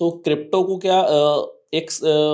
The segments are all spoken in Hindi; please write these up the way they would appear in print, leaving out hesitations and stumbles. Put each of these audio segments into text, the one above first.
तो क्रिप्टो को क्या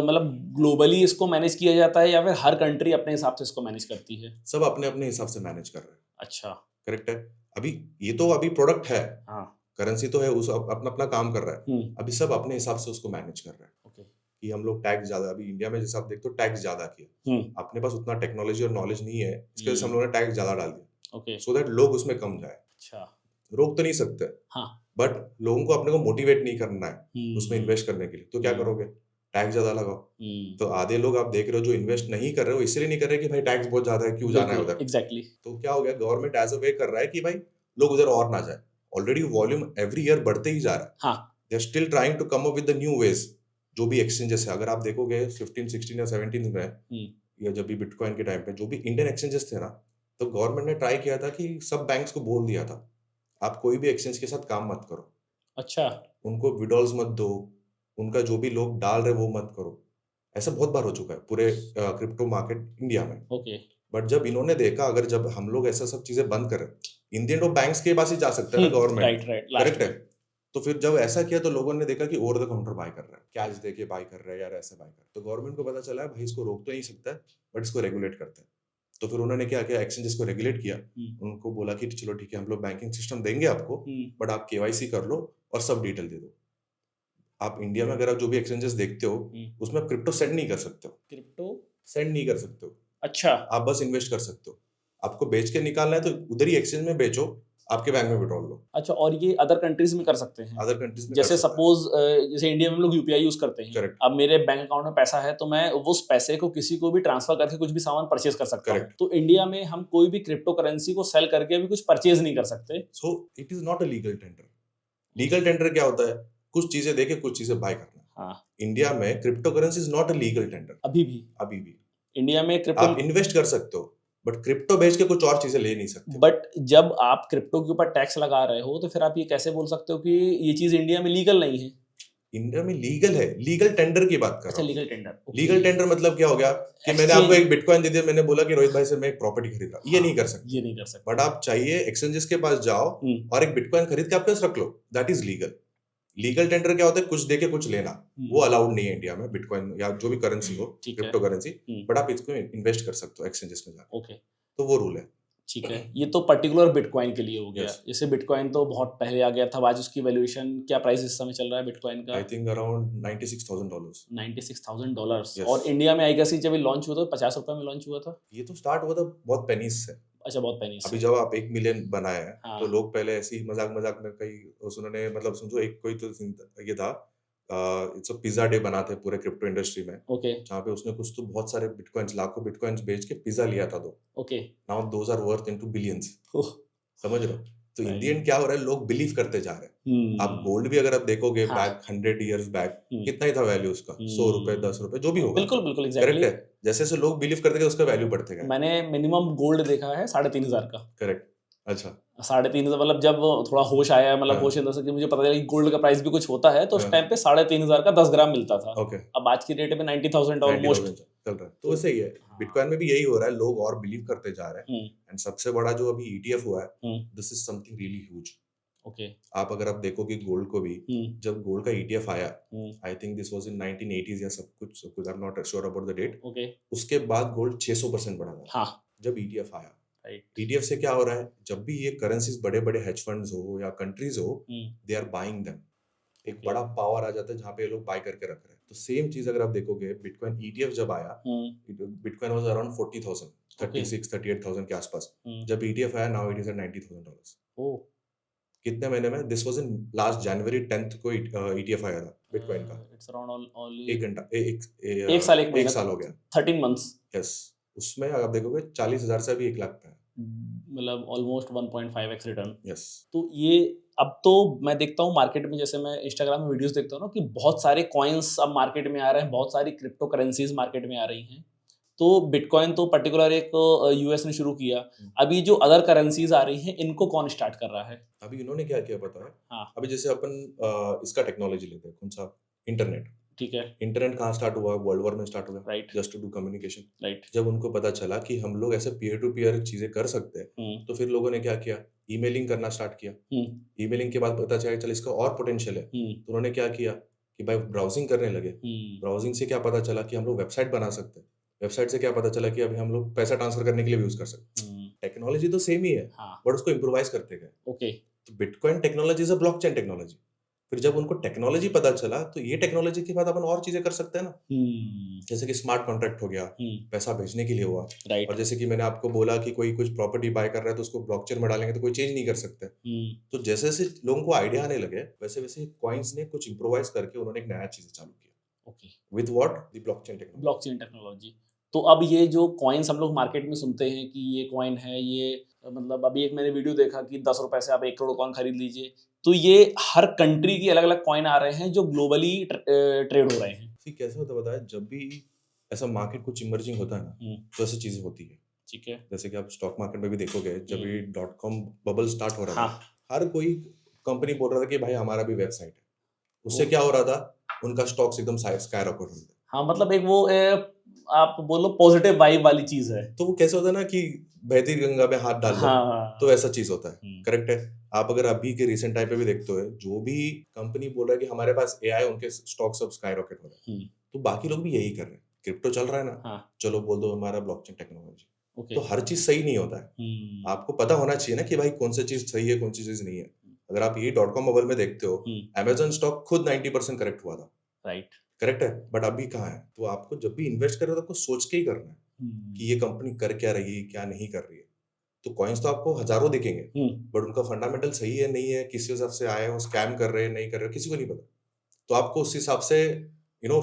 मतलब ग्लोबली इसको मैनेज किया जाता है या फिर हर कंट्री अपने हिसाब से इसको मैनेज करती है? सब अपने अपने हिसाब से मैनेज कर रहे हैं। अच्छा। करेक्ट है। अभी ये तो अभी प्रोडक्ट है, हाँ। करेंसी तो है, उस अपना अपना काम कर रहा है। हम्म। अभी सब अपने हिसाब से उसको मैनेज कर रहे हैं ओके। कि हम लोग टैक्स ज्यादा, अभी इंडिया में जैसे आप देखते हो टैक्स ज्यादा किया, हम्म। अपने पास उतना टेक्नोलॉजी और नॉलेज नहीं है, इसकी वजह से हम लोगों ने टैक्स ज्यादा डाल दिया ओके। सो दैट लोग उसमें कम जाए। अच्छा। रोक तो नहीं सकते, हाँ। बट लोगों को अपने को मोटिवेट नहीं करना है उसमें हम्म। इन्वेस्ट करने के लिए, तो क्या करोगे? टैक्स ज्यादा लगाओ। हम्म। तो आधे लोग आप देख रहे हो जो इन्वेस्ट नहीं कर रहे हो, इसलिए नहीं कर रहे कि भाई टैक्स बहुत ज्यादा है, क्यों जाना है बिल्कुल उधर। एग्जैक्टली। तो क्या हो गया, गवर्नमेंट एज अ वे कर रहा है कि भाई लोग उधर और ना जाए। ऑलरेडी वॉल्यूम एवरी ईयर बढ़ते ही जा रहा है। हाँ। They are still trying to come up with the new ways. जो भी एक्सचेंजेस है, अगर आप देखोगे 15 16 या 17 में, या जब भी बिटकॉइन के टाइम पे जो भी इंडियन एक्सचेंजेस थे ना, तो गवर्नमेंट ने ट्राई किया था कि सब बैंक्स को बोल दिया था आप कोई भी एक्सचेंज के साथ काम मत करो, अच्छा। उनको विड्रॉल्स मत दो, उनका जो भी लोग डाल रहे वो मत करो। ऐसा बहुत बार हो चुका है पूरे क्रिप्टो मार्केट इंडिया में। ओके। बट जब इन्होंने देखा अगर जब हम लोग ऐसा सब चीजें बंद करें, इंडियन तो बैंक्स के पास ही जा सकता है ना government. Right right last correct है। में। तो फिर जब ऐसा किया तो लोगों ने देखा कि ओवर द काउंटर बाय कर रहा है, कैश दे के बाय कर रहा है यार, ऐसे बाय कर, तो गवर्नमेंट को पता चला है भाई इसको रोक तो नहीं सकता है, बट इसको रेगुलेट करते हैं। तो फिर उन्होंने क्या किया, एक्सचेंजेस को रेगुलेट किया। उनको बोला कि चलो ठीक है, हम लोग बैंकिंग सिस्टम देंगे आपको, बट आप केवाईसी कर लो और सब डिटेल दे दो। आप इंडिया में अगर आप जो भी एक्सचेंजेस देखते हो, उसमें आप क्रिप्टो सेंड नहीं कर सकते हो, क्रिप्टो सेंड नहीं कर सकते हो। अच्छा। आप बस इन्वेस्ट कर सकते हो। आपको बेच के निकालना है तो उधर ही एक्सचेंज में बेचो, आपके बैंक में विड्रॉल लो। अच्छा, और ये अदर कंट्रीज में कर सकते हैं? अदर कंट्रीज में जैसे कर सकते हैं। सपोज जैसे इंडिया में हम लोग यूपीआई यूज करते हैं। करेक्ट। अब मेरे बैंक अकाउंट में पैसा है तो मैं उस पैसे को किसी को भी ट्रांसफर करके कुछ भी सामान परचेज कर सकता हूँ। Correct. तो इंडिया में हम कोई भी क्रिप्टो करेंसी को सेल करके अभी कुछ परचेज नहीं कर सकते। So it is not a legal tender. Legal tender क्या होता है? कुछ चीजें देके कुछ चीजें बाय करना। हाँ। इंडिया में crypto currency is not a legal tender. अभी भी अभी भी इंडिया में क्रिप्टो आप इन्वेस्ट कर सकते हो, बट क्रिप्टो बेच के कुछ और चीजें ले नहीं सकते। बट जब आप क्रिप्टो के ऊपर टैक्स लगा रहे हो तो फिर आप ये कैसे बोल सकते हो कि ये चीज इंडिया में लीगल नहीं है? इंडिया में लीगल है, लीगल टेंडर की बात कर अच्छा, रहा हूँ। Legal tender. लीगल टेंडर मतलब क्या हो गया कि मैंने आपको Exchange- एक बिटकॉइन दे दिया, मैंने बोला कि रोहित भाई से मैं एक प्रॉपर्टी खरीद रहा हूँ, ये हाँ, नहीं कर सकते। ये नहीं कर सकते। बट आप चाहिए एक्सचेंजेस के पास जाओ और एक बिटकॉइन खरीद के आपके पास रख लो, that is legal. Legal tender क्या होता है? कुछ देके कुछ लेना, वो अलाउड नहीं है इंडिया में, बिटकॉइन या जो भी करेंसी हो, ठीक है। Crypto currency. बट आप इसको इन्वेस्ट कर सकते हो एक्सचेंजेस में जाकर। ओके। तो वो रूल है। ठीक है, ये तो पर्टिकुलर बिटकॉइन के लिए हो गया। Yes. जैसे बिटकॉइन तो बहुत पहले आ गया था, आज उसकी वैल्यूएशन क्या प्राइस इस समय चल रहा है बिटकॉइन का? I think around $96,000। $96,000। Yes. और इंडिया में आई गेस जब ये लॉन्च हुआ था 50 रुपए में लॉन्च हुआ था। ये तो स्टार्ट हुआ था बहुत पेनीज से। अच्छा, बहुत पैनी अभी से। जब आप 1 मिलियन बनाए हैं, हाँ। तो लोग पहले ऐसे ही मजाक मजाक में कई उन्होंने, मतलब समझो एक कोई तो ये था, इट्स अ पिज्जा डे बनाते हैं पूरे क्रिप्टो इंडस्ट्री में, ओके। जहाँ पे उसने कुछ तो बहुत सारे बिटकॉइंस, लाखों बिटकॉइंस बेच के पिज्जा लिया था। दो okay. Now those are worth into billions. Oh, समझ रहे हो? तो सही। इंडियन क्या हो रहा है, लोग बिलीव करते जा रहे हैं। आप गोल्ड भी अगर आप देखोगे हाँ। बैक 100 years बैक, कितना ही था वैल्यू उसका, 100 रुपए 10 रुपए जो भी होगा। बिल्कुल बिल्कुल करेक्ट एग्जैक्टली। है। जैसे जैसे लोग बिलीव करते गए उसका वैल्यू बढ़ते गए। मैंने मिनिमम गोल्ड देखा है 3,500 का। करेक्ट। अच्छा। 3,500 मतलब जब थोड़ा होश आया, मतलब हाँ। होश अंदर से कि मुझे पता चला कि गोल्ड का प्राइस भी कुछ होता है, तो उस हाँ। टाइम पे 3,500 का 10 ग्राम मिलता था। ओके। अब आज की डेट में 90,000 ऑलमोस्ट 90,000 चल रहा है, तो वैसे ही है। बिटकॉइन में भी यही हो रहा है, लोग और बिलीव करते जा रहे हैं। एंड सबसे बड़ा जो अभी ईटीएफ हुआ है, this is something really huge. Okay. आप अगर आप देखोगे गोल्ड को भी, जब गोल्ड का ईटीएफ आया, I think this was in 1980s या सब कुछ I am not sure about the date. Okay. उसके बाद गोल्ड 600% बढ़ा था। हाँ। जब ईटीएफ आया, राइट। ईटीएफ से क्या हो रहा है, जब भी ये करेंसीज बड़े बड़े हेज फंड्स हो या कंट्रीज हो, दे आर बाइंग देम। एक बड़ा पावर आ जाता है जहाँ पे ये लोग बाय करके रख रहे हैं। तो सेम चीज अगर आप देखोगे, बिटकॉइन ईटीएफ जब आया, बिटकॉइन वाज अराउंड 40,000, 36 38,000 के आसपास। जब ईटीएफ आया, नाउ इट इज एट $90,000। ओह, कितने महीने में? This was in last January 10th को ईटीएफ आया था बिटकॉइन का। इट्स अराउंड ओनली एक घंटा एक साल एक एक महीना, साल हो गया। 13 मंथ्स। यस। उसमें आप देखोगे 40,000 से भी 1 लाख पे है। मतलब ऑलमोस्ट 1.5x रिटर्न। यस। तो ये अब तो मैं देखता हूँ मार्केट में, जैसे मैं इंस्टाग्राम में वीडियोस देखता हूँ ना, कि बहुत सारे कॉइन्स अब मार्केट में आ रहे हैं, बहुत सारी क्रिप्टो करेंसीज मार्केट में आ रही हैं। तो बिटकॉइन तो पर्टिकुलर एक यूएस ने शुरू किया। अभी जो अदर करेंसीज आ रही हैं, इनको कौन स्टार्ट कर रहा है? अभी इन्होंने क्या किया पता है? हाँ। अभी जैसे अपन इसका टेक्नोलॉजी लेते हैं, कौन सा? इंटरनेट। ठीक है। इंटरनेट कहाँ स्टार्ट हुआ? वर्ल्ड वॉर में स्टार्ट हुआ। Right. Just to do communication. Right. जब उनको पता चला कि हम लोग ऐसे पीयर टू पीयर चीजें कर सकते हैं, तो फिर लोगों ने क्या किया? ईमेलिंग करना स्टार्ट किया। ईमेलिंग के बाद पता चला चल इसका और पोटेंशियल है, तो उन्होंने क्या किया कि भाई ब्राउजिंग करने लगे, ब्राउजिंग से क्या पता चला कि हम लोग वेबसाइट बना सकते हैं, वेबसाइट से क्या पता चला कि अभी हम लोग पैसा ट्रांसफर करने के लिए भी यूज कर सकते हैं। टेक्नोलॉजी तो सेम ही है, हाँ, बट उसको इम्प्रोवाइज करते गए। ओके, तो bitcoin technology is a blockchain technology. फिर जब उनको टेक्नोलॉजी पता चला तो ये टेक्नोलॉजी के बाद अपन और चीजें कर सकते हैं ना, जैसे कि स्मार्ट कॉन्ट्रैक्ट हो गया, पैसा भेजने के लिए हुआ। राइट, और जैसे कि मैंने आपको बोला कि कोई कुछ प्रॉपर्टी बाय कर रहा है तो उसको ब्लॉकचेन में डालेंगे तो कोई चेंज नहीं कर सकते। तो जैसे जैसे लोगों को आइडिया आने लगे वैसे वैसे कॉइन्स ने कुछ इम्प्रोवाइज करके उन्होंने एक नया चीज चालू किया। Okay, with what? The blockchain technology. Blockchain technology. तो अब ये जो कॉइन्स हम लोग मार्केट में सुनते हैं कि ये कॉइन है, ये मतलब अभी एक मैंने वीडियो देखा कि 10 रुपए से आप 1 करोड़ कॉइन खरीद लीजिए। तो ये हर कंट्री की अलग-अलग कॉइन आ रहे हैं जो ग्लोबली ट्रेड हो रहे हैं। ठीक, कैसे होता है बताया, जब भी ऐसा मार्केट कुछ इमर्जिंग होता है ना तो ऐसी चीजें होती है। ठीक है। जैसे कि आप स्टॉक मार्केट में भी देखोगे, जब ये .com बबल स्टार्ट हो रहा हाँ, था, हर कोई कंपनी बोल रहा था कि भाई हमारा भी वेबसाइट है। उससे वो क्या हो रहा था, उनका स्टॉक्स एकदम स्काई रॉकेट हो रहा था। हाँ, मतलब एक वो आप बोलो पॉजिटिव वाइब वाली चीज़ है। तो वो कैसे होता है ना कि बहती गंगा में हाथ डाल लो, हाँ, तो ऐसा चीज होता है। हुँ, करेक्ट है। आप अगर अभी के रिसेंट टाइम पे भी देखते हो, जो भी कंपनी बोल रहा है कि हमारे पास एआई, उनके स्टॉक सब स्काई रॉकेट हो रहे हैं। हुँ, तो बाकी लोग भी यही कर रहे हैं। क्रिप्टो चल रहा है ना, हाँ, चलो बोल दो हमारा ब्लॉकचेन टेक्नोलॉजी। ओके, तो हर चीज सही नहीं होता है। हुँ, आपको पता होना चाहिए ना कि भाई कौन सी चीज सही है, कौन सी चीज नहीं है। अगर आप ये .com बबल में देखते हो, हुँ, अमेजन स्टॉक खुद 90% करेक्ट हुआ था। राइट, करेक्ट है, बट अभी कहाँ है? तो आपको जब भी इन्वेस्ट कर रहे हो तो आपको सोच के ही करना है कि हुँ, ये कंपनी कर क्या रही है, क्या नहीं कर रही है। तो कॉइन्स तो आपको हजारों दिखेंगे, हुँ, बट उनका फंडामेंटल सही है नहीं है, किस हिसाब से आए हो, स्कैम कर रहे हैं नहीं कर रहे, किसी को नहीं पता। तो आपको उस हिसाब से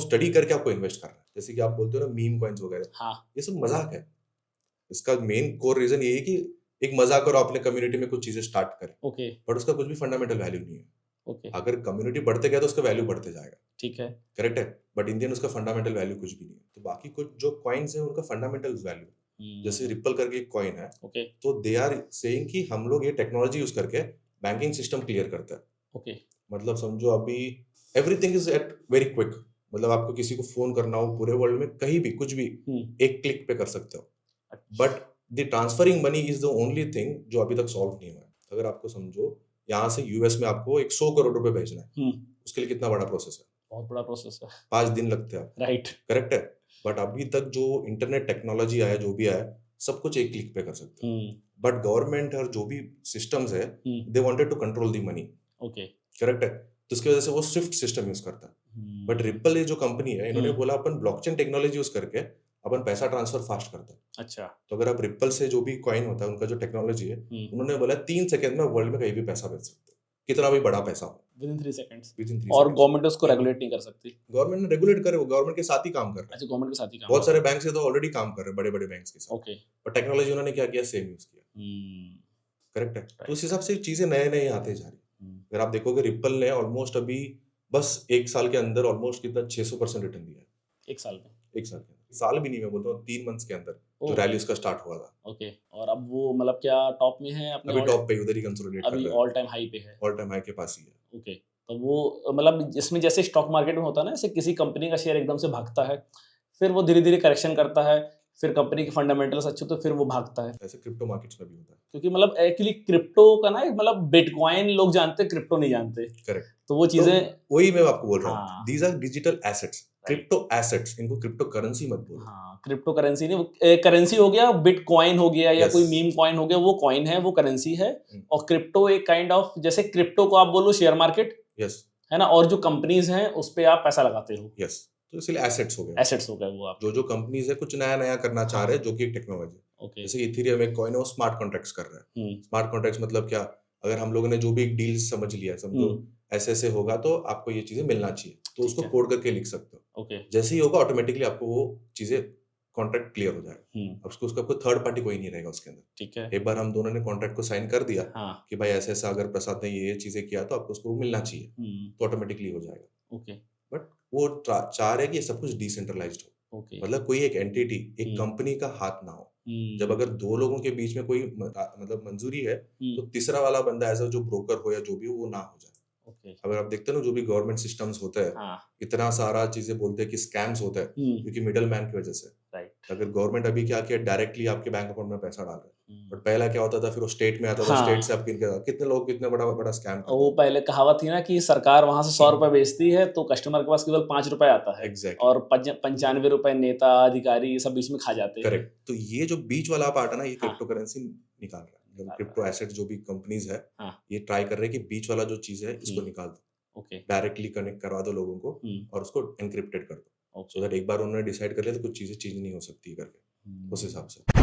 स्टडी करके आपको इन्वेस्ट करना है। जैसे कि आप बोलते हो ना मीम कॉइन्स वगैरह, हाँ, ये सब मजाक है। इसका मेन कोर रीजन ये है कि एक मजाक और अपने कम्युनिटी में कुछ चीजें स्टार्ट करें, ओके, बट उसका कुछ भी फंडामेंटल वैल्यू नहीं है। ओके, अगर कम्युनिटी बढ़ते गया तो उसका वैल्यू बढ़ते जाएगा। ठीक है, करेक्ट है, बट इंडियन उसका फंडामेंटल वैल्यू कुछ भी नहीं है। तो बाकी कुछ जो कॉइन्स है उनका फंडामेंटल वैल्यू, जैसे हुँ, रिपल करके एक कॉइन है, ओके, तो दे आर सेइंग कि हम लोग ये टेक्नोलॉजी यूज करके बैंकिंग सिस्टम क्लियर करते हैं। ओके, मतलब समझो अभी everything is at very quick. मतलब आपको किसी को फोन करना हो पूरे वर्ल्ड में कहीं भी कुछ भी हुँ, एक क्लिक पे कर सकते हो। अच्छ but the transferring money is the only thing जो अभी तक सॉल्व नहीं हुआ है। अगर आपको समझो यहाँ से यूएस में आपको 100 करोड़ रुपए भेजना है, हुँ, उसके लिए कितना बड़ा प्रोसेस है? बहुत बड़ा प्रोसेस है, 5 दिन लगते हैं। राइट, करेक्ट है। बट अभी तक जो इंटरनेट टेक्नोलॉजी आया, जो भी आया, सब कुछ एक क्लिक पे कर सकते हो। हुँ, बट गवर्नमेंट और जो भी सिस्टम्स है, हुँ, they wanted to control the money. Okay, correct है। तो इसकी वजह से वो स्विफ्ट सिस्टम यूज करता है। बट हुँ, रिपल ये जो कंपनी है, इन्होंने हुँ, बोला अपन ब्लॉकचेन टेक्नोलॉजी यूज करके अपन पैसा ट्रांसफर फास्ट करते हैं। अच्छा, तो अगर आप रिपल से जो भी कॉइन होता है, उनका जो टेक्नोलॉजी है, हुँ, उन्होंने बोला 3 सेकंड में वर्ल्ड में कहीं भी पैसा भेज सकते हो, कितना भी बड़ा पैसा हो, within 3 seconds with in three और सेकंड्स गवर्नमेंट उसको रेगुलेट नहीं कर सकती। गवर्नमेंट ने रेगुलेट करे, वो गवर्नमेंट के साथ ही काम कर रहे हैं। अच्छा, गवर्नमेंट के साथ ही काम बहुत कर सारे रहा बैंक से तो ऑलरेडी काम कर रहे हैं, बड़े बड़े बैंक के साथ। है। ओके, पर टेक्नोलॉजी उन्होंने क्या किया, सेम यूज किया। हुँ, करेक्ट है। तो राइट, उस हिसाब से चीजें नए नए आते जा रही है। हुँ, अगर आप देखोगे रिपल ने ऑलमोस्ट अभी बस 1 साल के अंदर ऑलमोस्ट कितना 600% रिटर्न दिया है। 1 साल में, 1 साल के अंदर, साल भी नहीं, मैं बोलता हूँ 3 मंथ्स के अंदर जो ओह! रैली उसका स्टार्ट हुआ था। ओके और अब वो मतलब क्या टॉप में है अपने अभी ऑल टॉप पे उधर ही कंसोलिडेट कर अभी रहा है, ऑल टाइम हाई पे है। ऑल टाइम हाई के पास ही है। ओके, तो वो मतलब इसमें जैसे स्टॉक मार्केट में होता है ना, ऐसे किसी कंपनी का शेयर एकदम से भागता है, फिर वो धीरे-धीरे करेक्शन करता है, फिर कंपनी के फंडामेंटल्स अच्छे तो फिर वो भागता है। ऐसे क्रिप्टो मार्केट्स में भी होता है। क्योंकि मतलब एक्चुअली क्रिप्टो का ना एक मतलब बिटकॉइन लोग जानते हैं, क्रिप्टो नहीं जानते। करेक्ट। तो वो तो चीज़ें वही मैं आपको बोल रहा हूँ, हाँ, these are digital assets, right. Crypto assets, इनको क्रिप्टो करेंसी मत बोलो। हाँ, क्रिप्टो करेंसी नहीं, वो करेंसी हो गया, बिटकॉइन हो गया या यस। कोई मीम कॉइन हो गया, वो कॉइन है, वो करेंसी है। और क्रिप्टो एक काइंड ऑफ जैसे क्रिप्टो को आप बोलो शेयर मार्केट, यस। है ना? और जो कंपनीज़ हैं, उस पे आप पैसा लगाते हो। यस। तो इसलिए एसेट्स हो गए। एसेट्स हो गए वो जो आपके। जो कंपनीज है कुछ नया नया करना चाह हाँ, रहे हैं, जो कि टेक्नोलॉजी, ओके। जैसे इथेरियम एक कॉइन है, वो स्मार्ट कॉन्ट्रैक्ट्स कर रहा है। हुँ, स्मार्ट कॉन्ट्रैक्ट्स मतलब क्या? अगर हम लोगों ने जो भी एक डील समझ लिया है, समझो हुँ, ऐसे ऐसे होगा तो आपको ये चीजें मिलना चाहिए, तो ठीक उसको है। कोड करके लिख सकते हो। ओके। जैसे ही होगा ऑटोमेटिकली आपको वो चीजें कॉन्ट्रैक्ट क्लियर हो जाएगा। हुँ, अब उसको उसका कोई थर्ड पार्टी कोई नहीं रहेगा उसके अंदर। ठीक है। एक बार हम दोनों ने कॉन्ट्रैक्ट को साइन कर दिया हाँ, कि भाई ऐसा ऐसा अगर प्रसाद ने ये चीजें किया तो आपको उसको मिलना चाहिए, हुँ, तो ऑटोमेटिकली हो जाएगा। ओके, बट वो चाह रहे हैं कि ये सब कुछ डिसेंट्रलाइज्ड हो, ओके। मतलब कोई एक एंटिटी, एक हुँ, कंपनी का हाथ ना हो। जब हुँ, अगर दो लोगों के बीच में कोई मतलब मंजूरी है, हुँ, तो तीसरा वाला बंदा ऐसा जो ब्रोकर हो या जो भी हो वो ना हो जाए। ओके। अगर आप देखते हो ना जो भी गवर्नमेंट सिस्टम्स होते हैं, हाँ। इतना सारा चीजें बोलते हैं कि स्कैम्स होते हैं क्योंकि मिडल मैन की वजह से। राइट। अगर गवर्नमेंट अभी क्या किया, डायरेक्टली आपके बैंक अकाउंट में पैसा डाल रहा है, हुँ। बट पहला क्या होता था, फिर वो स्टेट में आता था, हाँ। स्टेट से आपके कितने लोग कितने बड़ा बड़ा स्कैम कर वो रहे पहले कहावत थी ना कि सरकार वहाँ से ₹100 बेचती है, तो कस्टमर के पास केवल ₹5 आता हैं। है एग्जैक्टली, और ₹95 नेता, अधिकारी ये सब बीच में खा जाते हैं। करेक्ट। तो ये जो बीच वाला पार्ट है ना, ये हाँ, क्रिप्टो करेंसी निकाल रहा है, मतलब निकाल रहा क्रिप्टो एसेट जो भी कंपनीज है, है। हाँ, ये ट्राई कर रहे हैं कि बीच वाला जो चीज है इसको हुँ, निकाल दो, ओके, डायरेक्टली कनेक्ट करवा दो लोगों को हुँ, और उसको एनक्रिप्टेड कर दो, सो ओके, दैट एक बार उन्होंने डिसाइड कर लिया तो कुछ चीजें चेंज नहीं हो सकती करके, उस हुँ। हिसाब से।